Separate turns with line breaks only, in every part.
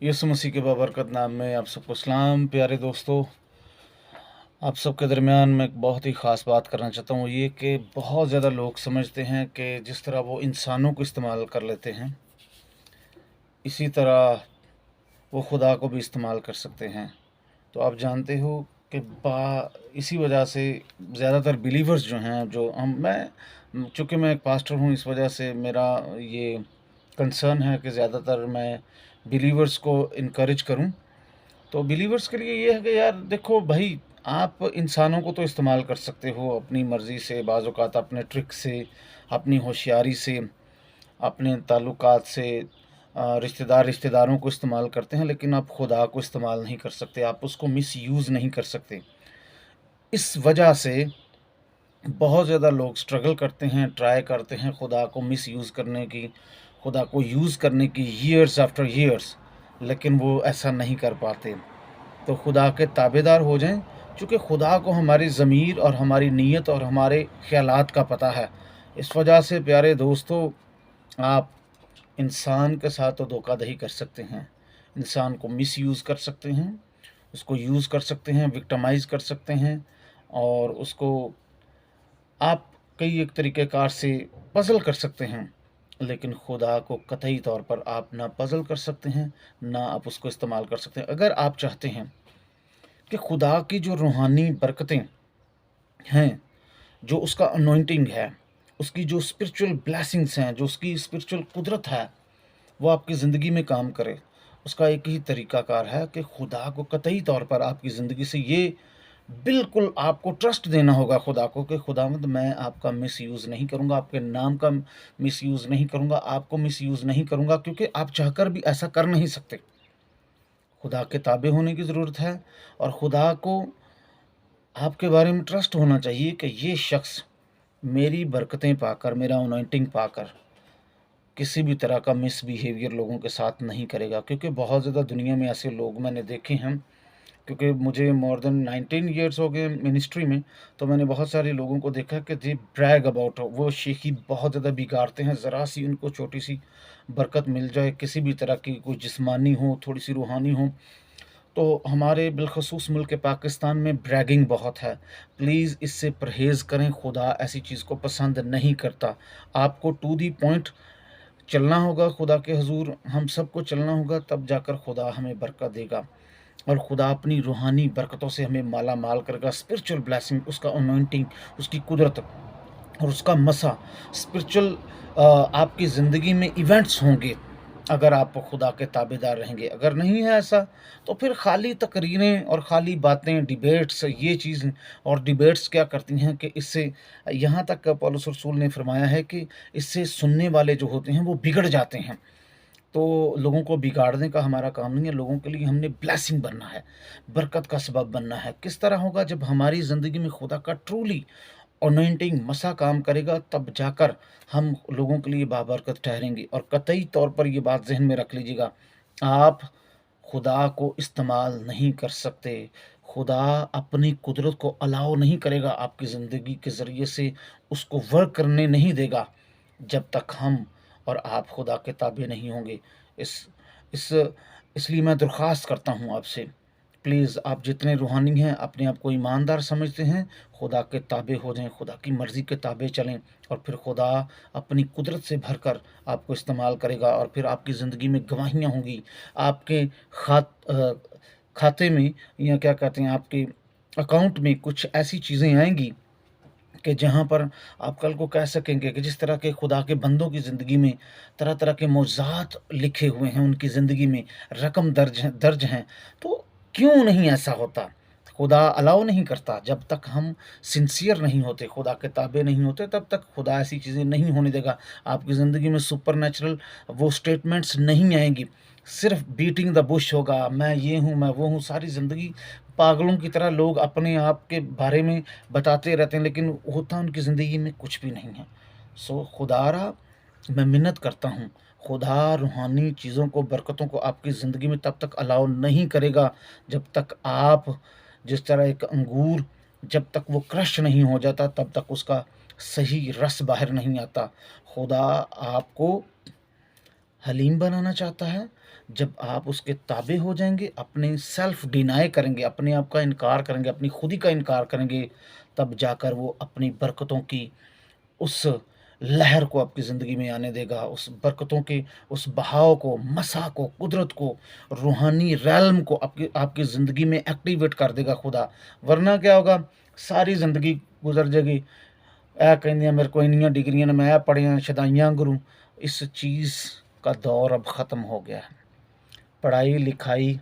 यीशु मसीह के बाबरकत नाम में आप सबको सलाम। प्यारे दोस्तों, आप सबके दरमियान मैं एक बहुत ही ख़ास बात करना चाहता हूँ। ये कि बहुत ज़्यादा लोग समझते हैं कि जिस तरह वो इंसानों को इस्तेमाल कर लेते हैं, इसी तरह वो खुदा को भी इस्तेमाल कर सकते हैं। तो आप जानते हो कि इसी वजह से ज़्यादातर बिलीवर्स जो हैं, जो चूँकि मैं एक पास्टर हूँ, इस वजह से मेरा ये कंसर्न है कि ज़्यादातर मैं बिलीवर्स को इनकरेज करूँ। तो बिलीवर्स के लिए ये है कि यार देखो भाई, आप इंसानों को तो इस्तेमाल कर सकते हो अपनी मर्ज़ी से, बाज़ औक़ात अपने ट्रिक से, अपनी होशियारी से, अपने ताल्लुकात से। रिश्तेदारों को इस्तेमाल करते हैं, लेकिन आप खुदा को इस्तेमाल नहीं कर सकते, आप उसको मिसयूज़ नहीं कर सकते। इस वजह से बहुत ज़्यादा लोग स्ट्रगल करते हैं, ट्राई करते हैं खुदा को मिसयूज़ करने की, खुदा को यूज़ करने की ईयर्स आफ्टर ईयर्स, लेकिन वो ऐसा नहीं कर पाते। तो खुदा के ताबेदार हो जाएं, चूँकि खुदा को हमारी ज़मीर और हमारी नीयत और हमारे ख़यालात का पता है। इस वजह से प्यारे दोस्तों, आप इंसान के साथ तो धोखाधड़ी कर सकते हैं, इंसान को मिसयूज़ कर सकते हैं, उसको यूज़ कर सकते हैं, विक्टिमाइज़ कर सकते हैं, और उसको आप कई एक तरीक़ेकार से पज़ल कर सकते हैं। लेकिन खुदा को कतई तौर पर आप ना पज़ल कर सकते हैं, ना आप उसको इस्तेमाल कर सकते हैं। अगर आप चाहते हैं कि खुदा की जो रूहानी बरकतें हैं, जो उसका अनॉइंटिंग है, उसकी जो स्पिरिचुअल ब्लेसिंग्स हैं, जो उसकी स्पिरिचुअल कुदरत है, वो आपकी ज़िंदगी में काम करे, उसका एक ही तरीक़ाकार है कि खुदा को कतई तौर पर आपकी ज़िंदगी से ये बिल्कुल आपको ट्रस्ट देना होगा खुदा को कि खुदावंद, मैं आपका मिसयूज़ नहीं करूँगा, आपके नाम का मिसयूज़ नहीं करूँगा, आपको मिसयूज़ नहीं करूँगा, क्योंकि आप चाहकर भी ऐसा कर नहीं सकते। खुदा के ताबे होने की ज़रूरत है, और खुदा को आपके बारे में ट्रस्ट होना चाहिए कि ये शख्स मेरी बरकतें पाकर, मेरा अनॉइंटिंग पाकर किसी भी तरह का मिसबिहेवियर लोगों के साथ नहीं करेगा। क्योंकि बहुत ज़्यादा दुनिया में ऐसे लोग मैंने देखे हैं, क्योंकि मुझे मोर देन 19 ईयर्स हो गए मिनिस्ट्री में, तो मैंने बहुत सारे लोगों को देखा कि दे ब्रैग अबाउट, वो शेखी बहुत ज़्यादा बिगाड़ते हैं। ज़रा सी उनको छोटी सी बरकत मिल जाए, किसी भी तरह की, कोई जिस्मानी हो, थोड़ी सी रूहानी हो, तो हमारे बिलखसूस मुल्क पाकिस्तान में ब्रैगिंग बहुत है। प्लीज़ इससे परहेज़ करें, खुदा ऐसी चीज़ को पसंद नहीं करता। आपको टू दी पॉइंट चलना होगा, खुदा के हुज़ूर हम सबको चलना होगा, तब जाकर खुदा हमें बरकत देगा, और खुदा अपनी रूहानी बरकतों से हमें माला माल करेगा। स्पिरिचुअल ब्लेसिंग, उसका अनॉइंटिंग, उसकी कुदरत और उसका मसा स्पिरिचुअल आपकी ज़िंदगी में इवेंट्स होंगे, अगर आप खुदा के ताबेदार रहेंगे। अगर नहीं है ऐसा, तो फिर खाली तकरीरें और खाली बातें, डिबेट्स, ये चीज़, और डिबेट्स क्या करती हैं कि इससे, यहाँ तक पौलुस रसूल ने फरमाया है कि इससे सुनने वाले जो होते हैं वो बिगड़ जाते हैं। तो लोगों को बिगाड़ने का हमारा काम नहीं है, लोगों के लिए हमने ब्लेसिंग बनना है, बरकत का सबब बनना है। किस तरह होगा? जब हमारी ज़िंदगी में खुदा का ट्रूली अनॉइंटिंग मसा काम करेगा, तब जाकर हम लोगों के लिए बाबरकत ठहरेंगे। और कतई तौर पर ये बात ज़हन में रख लीजिएगा, आप खुदा को इस्तेमाल नहीं कर सकते, खुदा अपनी कुदरत को अलाउ नहीं करेगा आपकी ज़िंदगी के ज़रिए से, उसको वर्क करने नहीं देगा, जब तक हम और आप खुदा के ताबे नहीं होंगे। इस इस इसलिए मैं दरख्वास्त करता हूँ आपसे, प्लीज़ आप जितने रूहानी हैं, अपने आप को ईमानदार समझते हैं, खुदा के ताबे हो जाएँ, खुदा की मर्ज़ी के ताबे चलें, और फिर खुदा अपनी कुदरत से भरकर आपको इस्तेमाल करेगा, और फिर आपकी ज़िंदगी में गवाहियाँ होंगी। आपके खाते में, या क्या कहते हैं, आपके अकाउंट में कुछ ऐसी चीज़ें आएँगी कि जहाँ पर आप कल को कह सकेंगे कि जिस तरह के खुदा के बंदों की ज़िंदगी में तरह-तरह के मौज़ात लिखे हुए हैं, उनकी ज़िंदगी में रकम दर्ज हैं, तो क्यों नहीं ऐसा होता? खुदा अलाउ नहीं करता। जब तक हम सिंसियर नहीं होते, खुदा के ताबे नहीं होते, तब तक खुदा ऐसी चीज़ें नहीं होने देगा। आपकी ज़िंदगी में सुपरनैचुरल वो स्टेटमेंट्स नहीं आएँगी। सिर्फ़ बीटिंग द बुश होगा, मैं ये हूँ, मैं वो हूँ, सारी ज़िंदगी पागलों की तरह लोग अपने आप के बारे में बताते रहते हैं, लेकिन होता उनकी ज़िंदगी में कुछ भी नहीं है। सो खुदारा, मैं मिन्नत करता हूँ, खुदा रूहानी चीज़ों को, बरकतों को आपकी ज़िंदगी में तब तक अलाउ नहीं करेगा, जब तक आप, जिस तरह एक अंगूर जब तक वो क्रश नहीं हो जाता, तब तक उसका सही रस बाहर नहीं आता। खुदा आपको हलीम बनाना चाहता है, جب آپ اس کے تابع ہو جائیں گے، اپنے سیلف ڈینائی کریں گے، اپنے آپ کا انکار کریں گے، اپنی خودی کا انکار کریں گے، تب جا کر وہ اپنی برکتوں کی اس لہر کو آپ کی زندگی میں آنے دے گا، اس برکتوں کے اس بہاؤ کو، مسا کو، قدرت کو، روحانی ریلم کو آپ کی زندگی میں ایکٹیویٹ کر دے گا خدا۔ ورنہ کیا ہوگا؟ ساری زندگی گزر جائے گی، اے کہندیاں میرے کو انیاں ڈگریاں نے، میں پڑھیاں شدائیاں گروں۔ اس چیز کا دور اب ختم ہو گیا ہے۔ پڑھائی لکھائی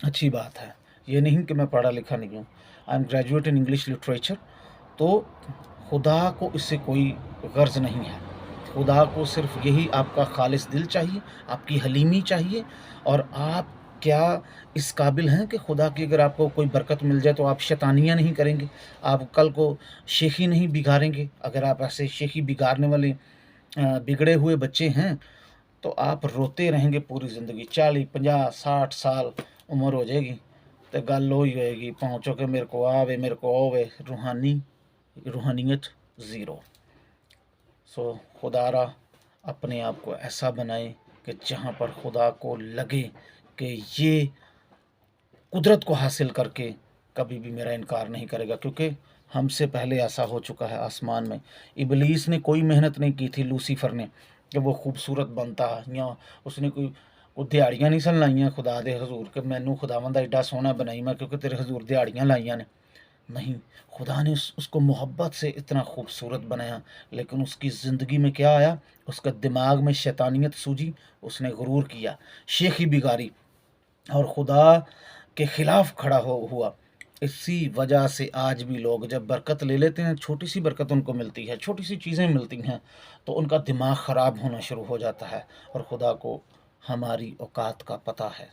اچھی بات ہے، یہ نہیں کہ میں پڑھا لکھا نہیں ہوں، I am graduate in English literature, تو خدا کو اس سے کوئی غرض نہیں ہے۔ خدا کو صرف یہی آپ کا خالص دل چاہیے، آپ کی حلیمی چاہیے، اور آپ کیا اس قابل ہیں کہ خدا کی اگر آپ کو کوئی برکت مل جائے تو آپ شیطانیاں نہیں کریں گے، آپ کل کو شیخی نہیں بگاڑیں گے؟ اگر آپ ایسے شیخی بگاڑنے والے بگڑے ہوئے بچے ہیں تو آپ روتے رہیں گے پوری زندگی، 40 50 60 سال عمر ہو جائے گی تو گل وہی ہوئے گی، پہنچو کہ میرے کو آوے، میرے کو آوے، روحانیت زیرو۔ سو خدا را اپنے آپ کو ایسا بنائیں کہ جہاں پر خدا کو لگے کہ یہ قدرت کو حاصل کر کے کبھی بھی میرا انکار نہیں کرے گا، کیونکہ ہم سے پہلے ایسا ہو چکا ہے آسمان میں۔ ابلیس نے کوئی محنت نہیں کی تھی لوسیفر نے کہ وہ خوبصورت بنتا، یا اس نے کوئی دیہڑیاں نہیں سن لائیاں خدا دے حضور کہ مینوں خداوند ایڈا سوہنا بنائی میں کیونکہ تیرے حضور دیہڑیاں لائیاں نے۔ نہیں، خدا نے اس کو محبت سے اتنا خوبصورت بنایا، لیکن اس کی زندگی میں کیا آیا؟ اس کا دماغ میں شیطانیت سوجی، اس نے غرور کیا، شیخی بگاری، اور خدا کے خلاف کھڑا ہوا۔ اسی وجہ سے آج بھی لوگ جب برکت لے لیتے ہیں، چھوٹی سی برکت ان کو ملتی ہے، چھوٹی سی چیزیں ملتی ہیں، تو ان کا دماغ خراب ہونا شروع ہو جاتا ہے۔ اور خدا کو ہماری اوقات کا پتہ ہے،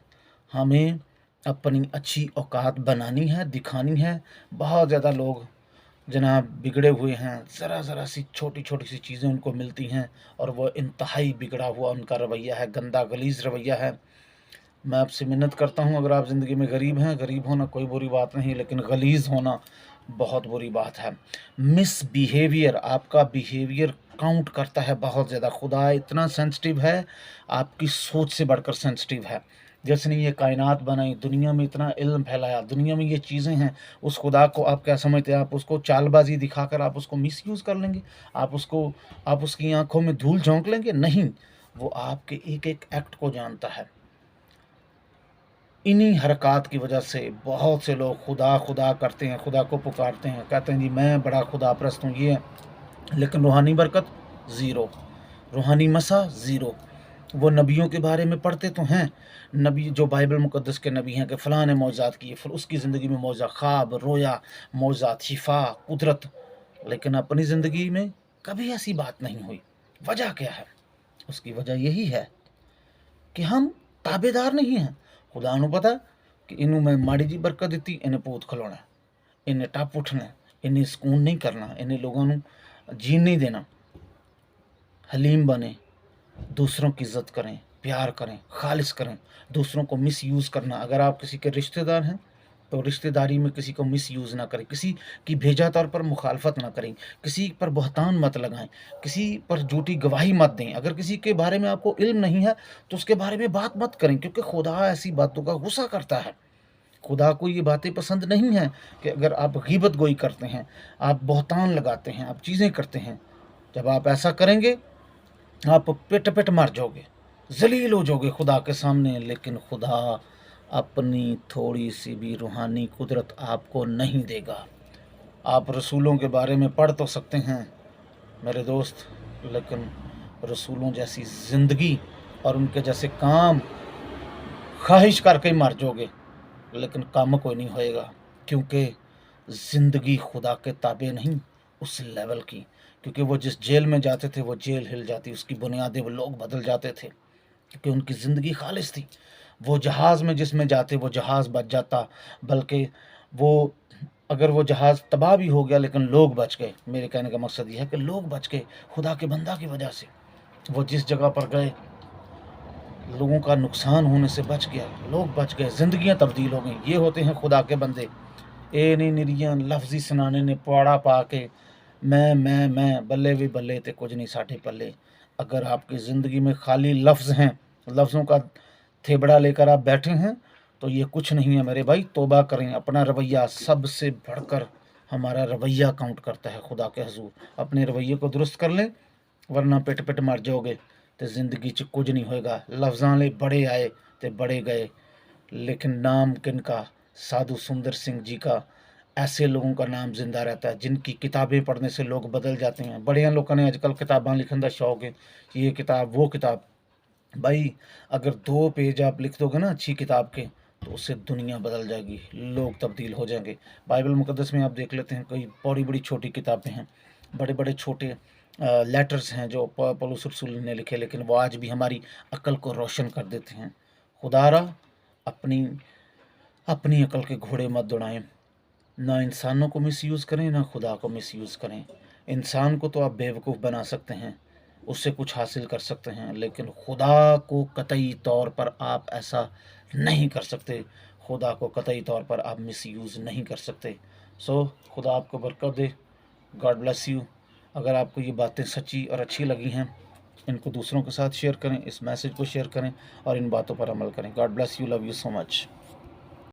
ہمیں اپنی اچھی اوقات بنانی ہے، دکھانی ہے۔ بہت زیادہ لوگ جناب بگڑے ہوئے ہیں، ذرا سی چھوٹی چھوٹی سی چیزیں ان کو ملتی ہیں اور وہ انتہائی بگڑا ہوا ان کا رویہ ہے، گندا غلیظ رویہ ہے۔ میں آپ سے منت کرتا ہوں، اگر آپ زندگی میں غریب ہیں، غریب ہونا کوئی بری بات نہیں، لیکن غلیظ ہونا بہت بری بات ہے۔ مس بیہیویئر، آپ کا بیہیویئر کاؤنٹ کرتا ہے بہت زیادہ۔ خدا اتنا سینسٹیو ہے، آپ کی سوچ سے بڑھ کر سینسٹیو ہے۔ جس نے یہ کائنات بنائی، دنیا میں اتنا علم پھیلایا، دنیا میں یہ چیزیں ہیں، اس خدا کو آپ کیا سمجھتے ہیں؟ آپ اس کو چال بازی دکھا کر آپ اس کو مس یوز کر لیں گے؟ آپ اس کی آنکھوں میں دھول جھونک لیں گے؟ نہیں، وہ آپ کے ایک ایک ایکٹ کو جانتا ہے۔ انہی حرکات کی وجہ سے بہت سے لوگ خدا خدا کرتے ہیں، خدا کو پکارتے ہیں، کہتے ہیں جی میں بڑا خدا پرست ہوں، یہ ہے، لیکن روحانی برکت زیرو، روحانی مسا زیرو۔ وہ نبیوں کے بارے میں پڑھتے تو ہیں، نبی جو بائبل مقدس کے نبی ہیں کہ فلاں نے معجزات کیے، پھر اس کی زندگی میں معجزہ، خواب، رویا، معجزات، شفا، قدرت، لیکن اپنی زندگی میں کبھی ایسی بات نہیں ہوئی۔ وجہ کیا ہے؟ اس کی وجہ یہی ہے کہ ہم تابے دار نہیں ہیں۔ خدا نو پتا کہ انہوں میں ماڑی جی برکت دیتی، انہیں پوت کھلونا، انہیں ٹپ اٹھنا، انہیں سکون نہیں کرنا، انہیں لوگوں نو جین نہیں دینا۔ حلیم بنے، دوسروں کی عزت کریں، پیار کریں، خالص کریں، دوسروں کو مس یوز کرنا۔ اگر آپ کسی کے رشتہ دار ہیں تو رشتہ داری میں کسی کو مس یوز نہ کریں، کسی کی بھیجا طور پر مخالفت نہ کریں، کسی پر بہتان مت لگائیں، کسی پر جھوٹی گواہی مت دیں۔ اگر کسی کے بارے میں آپ کو علم نہیں ہے تو اس کے بارے میں بات مت کریں، کیونکہ خدا ایسی باتوں کا غصہ کرتا ہے۔ خدا کو یہ باتیں پسند نہیں ہیں کہ اگر آپ غیبت گوئی کرتے ہیں، آپ بہتان لگاتے ہیں، آپ چیزیں کرتے ہیں، جب آپ ایسا کریں گے آپ پٹ پٹ مر جاؤ گے، ذلیل ہو جاؤ گے خدا کے سامنے۔ لیکن خدا اپنی تھوڑی سی بھی روحانی قدرت آپ کو نہیں دے گا۔ آپ رسولوں کے بارے میں پڑھ تو سکتے ہیں میرے دوست، لیکن رسولوں جیسی زندگی اور ان کے جیسے کام خواہش کر کے مر جاؤ گے، لیکن کام کوئی نہیں ہوئے گا، کیونکہ زندگی خدا کے تابع نہیں اس لیول کی۔ کیونکہ وہ جس جیل میں جاتے تھے وہ جیل ہل جاتی، اس کی بنیادیں وہ لوگ بدل جاتے تھے، کیونکہ ان کی زندگی خالص تھی۔ وہ جہاز میں جس میں جاتے وہ جہاز بچ جاتا، بلکہ وہ اگر وہ جہاز تباہ بھی ہو گیا لیکن لوگ بچ گئے۔ میرے کہنے کا مقصد یہ ہے کہ لوگ بچ گئے خدا کے بندہ کی وجہ سے۔ وہ جس جگہ پر گئے لوگوں کا نقصان ہونے سے بچ گیا، لوگ بچ گئے، زندگیاں تبدیل ہو گئیں۔ یہ ہوتے ہیں خدا کے بندے۔ اے نہیں نریاں لفظی سنانے نے پواڑا پا کے میں بلے بھی بلے تے کچھ نہیں ساٹھے پلے۔ اگر آپ کی زندگی میں خالی لفظ ہیں، لفظوں کا थेबड़ा लेकर आप बैठे हैं तो ये कुछ नहीं है मेरे भाई। तौबा करें, अपना रवैया सबसे बढ़कर हमारा रवैया काउंट करता है खुदा के हजूर। अपने रवैये को दुरुस्त कर लें, वरना पिट पिट मर जाओगे तो ज़िंदगी च कुछ नहीं होएगा। लफ्ज़ां ले बड़े आए तो बड़े गए, लेकिन नाम किनका? साधु सुंदर सिंह जी का। ऐसे लोगों का नाम जिंदा रहता है जिनकी किताबें पढ़ने से लोग बदल जाते हैं। बड़िया लोगों ने आजकल किताबां लिखने का शौक है, ये किताब वो किताब। भाई अगर 2 पेज आप लिख दोगे ना अच्छी किताब के, तो उससे दुनिया बदल जाएगी, लोग तब्दील हो जाएंगे। बाइबल मुकद्दस में आप देख लेते हैं, कई बड़ी बड़ी छोटी किताबें हैं, बड़े बड़े छोटे लेटर्स हैं जो पौलुस रसूल ने लिखे, लेकिन वो आज भी हमारी अक्ल को रोशन कर देते हैं। खुदारा अपनी अपनी अक्ल के घोड़े मत दौड़ाएं, ना इंसानों को मिसयूज़ करें ना खुदा को मिसयूज़ करें। इंसान को तो आप बेवकूफ़ बना सकते हैं, उससे कुछ हासिल कर सकते हैं, लेकिन खुदा को कतई तौर पर आप ऐसा नहीं कर सकते। खुदा को कतई तौर पर आप मिसयूज़ नहीं कर सकते। सो खुदा आपको बरकत दे। God bless you. अगर आपको ये बातें सच्ची और अच्छी लगी हैं, इनको दूसरों के साथ शेयर करें, इस मैसेज को शेयर करें और इन बातों पर अमल करें। God bless you, love you so much.